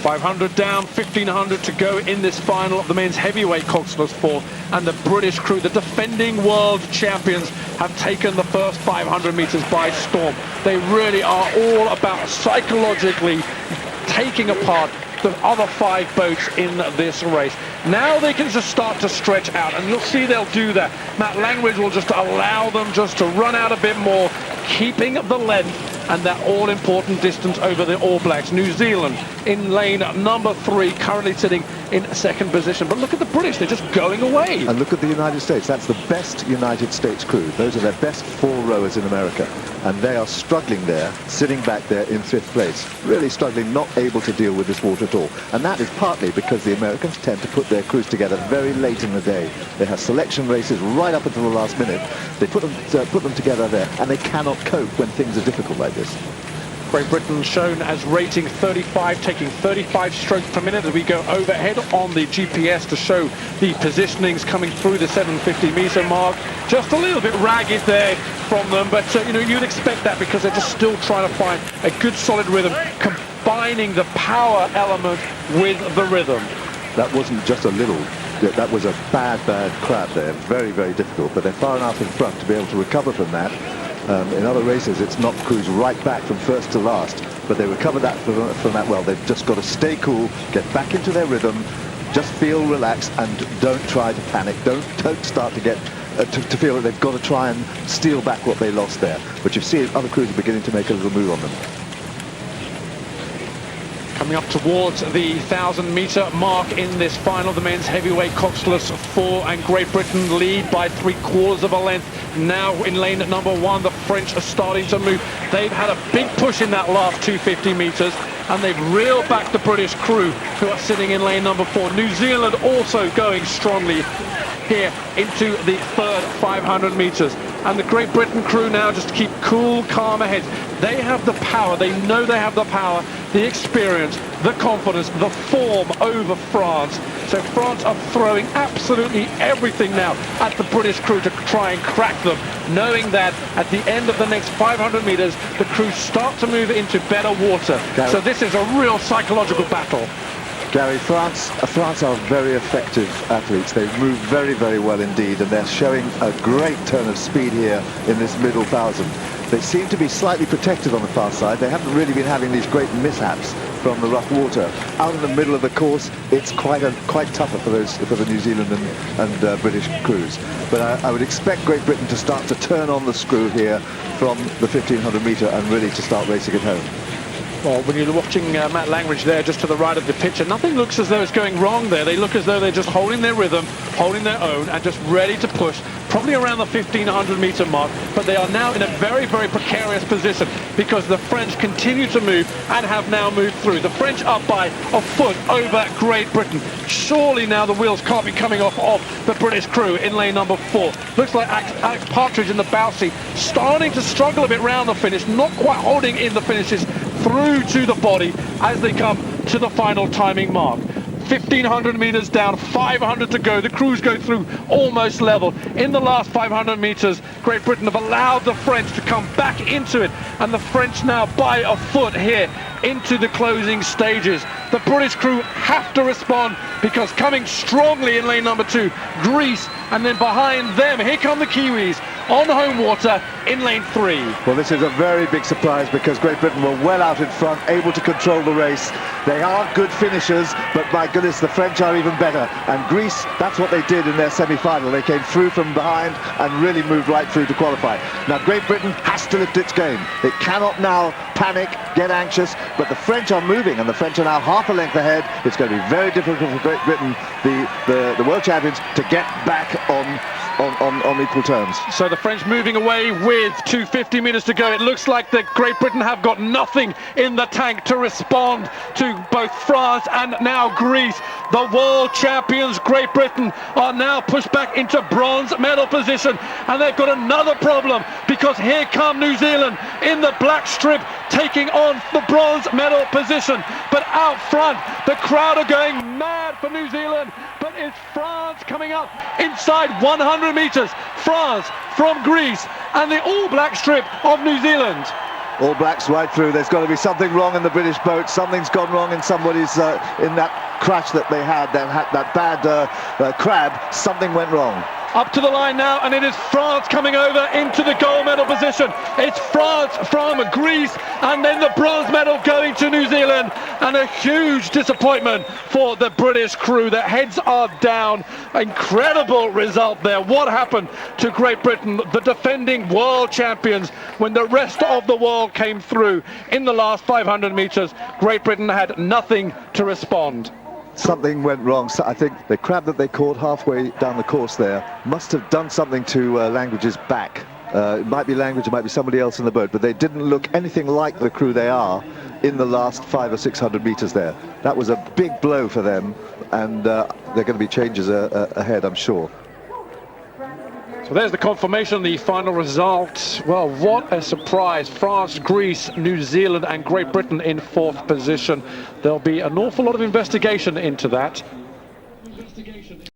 500 down, 1500 to go in this final of the men's heavyweight coxless 4, and the British crew, the defending world champions, have taken the first 500 meters by storm. They really are all about psychologically taking apart the other 5 boats in this race. Now they can just start to stretch out, and you'll see they'll do that. Matt Langridge will just allow them just to run out a bit more, keeping the length and that all-important distance over the All Blacks. New Zealand in lane number 3, currently sitting in second position. But look at the British, they're just going away. And look at the United States. That's the best United States crew. Those are their best 4 rowers in America. And they are struggling there, sitting back there in 5th place. Really struggling, not able to deal with this water at all. And that is partly because the Americans tend to put their crews together very late in the day. They have selection races right up until the last minute. They put them together there, and they cannot cope when things are difficult like this. Great Britain shown as rating 35, taking 35 strokes per minute as we go overhead on the GPS to show the positionings coming through the 750-meter mark. Just a little bit ragged there from them, but you know, you'd expect that because they're just still trying to find a good solid rhythm, combining the power element with the rhythm. That wasn't just a little. That was a bad crab there. Very, very difficult, but they're far enough in front to be able to recover from that. In other races, it's knocked crews right back from first to last, but they recovered that from that well. They've just got to stay cool, get back into their rhythm, just feel relaxed, and don't try to panic. Don't start to get to feel that they've got to try and steal back what they lost there. But you see other crews are beginning to make a little move on them. Coming up towards the 1,000-meter mark in this final, the men's heavyweight coxless 4, and Great Britain lead by 3/4 of a length. Now in lane number 1, the French are starting to move. They've had a big push in that last 250 meters, and they've reeled back the British crew who are sitting in lane number 4. New Zealand also going strongly here into the third 500 meters. And the Great Britain crew now just keep cool, calm ahead. They have the power, they know they have the power, the experience, the confidence, the form over France. So France are throwing absolutely everything now at the British crew to try and crack them, knowing that at the end of the next 500 meters, the crew start to move into better water. So this is a real psychological battle. Gary, France are very effective athletes. They move very, very well indeed, and they're showing a great turn of speed here in this middle 1,000. They seem to be slightly protected on the far side. They haven't really been having these great mishaps from the rough water. Out in the middle of the course, it's quite tougher for the New Zealand and British crews. But I would expect Great Britain to start to turn on the screw here from the 1,500 meter and really to start racing at home. Well, when you're watching Matt Langridge there just to the right of the picture, nothing looks as though it's going wrong there. They look as though they're just holding their rhythm, holding their own, and just ready to push, probably around the 1,500 meter mark. But they are now in a very, very precarious position because the French continue to move and have now moved through. The French up by a foot over Great Britain. Surely now the wheels can't be coming off of the British crew in lane number 4. Looks like Alex Partridge in the bow seat starting to struggle a bit round the finish, not quite holding in the finishes through to the body as they come to the final timing mark. 1,500 meters down, 500 to go. The crews go through almost level. In the last 500 meters, Great Britain have allowed the French to come back into it, and the French now by a foot here into the closing stages. The British crew have to respond because coming strongly in lane number 2, Greece, and then behind them, here come the Kiwis on home water in lane 3. Well, this is a very big surprise because Great Britain were well out in front, able to control the race. They are good finishers, but my goodness, the French are even better. And Greece, that's what they did in their semi-final. They came through from behind and really moved right through to qualify. Now, Great Britain has to lift its game. It cannot now panic, get anxious, but the French are moving, and the French are now half a length ahead. It's going to be very difficult for Great Britain, the world champions, to get back on equal terms. So the French moving away with 250 meters to go. It looks like that Great Britain have got nothing in the tank to respond to both France and now Greece. The world champions, Great Britain, are now pushed back into bronze medal position, and they've got another problem because here come New Zealand in the black strip taking on the bronze medal position. But out front, the crowd are going mad for New Zealand, but it's France coming up inside 100 meters. France from Greece and the all black strip of New Zealand. All Blacks right through. There's got to be something wrong in the British boat. Something's gone wrong in somebody's in that crash that they had. That bad crab. Something went wrong. Up to the line now, and it is France coming over into the gold medal position. It's France from Greece, and then the bronze medal going to New Zealand, and a huge disappointment for the British crew. Their heads are down. Incredible result there. What happened to Great Britain, the defending world champions, when the rest of the world came through in the last 500 meters? Great Britain had nothing to respond. Something went wrong. So I think the crab that they caught halfway down the course there must have done something to Langridge's back. It might be Langridge, it might be somebody else in the boat, but they didn't look anything like the crew they are in the last 500 or 600 meters there. That was a big blow for them, and there are going to be changes ahead, I'm sure. So there's the confirmation, the final result. Well, what a surprise. France, Greece, New Zealand and Great Britain in 4th position. There'll be an awful lot of investigation into that.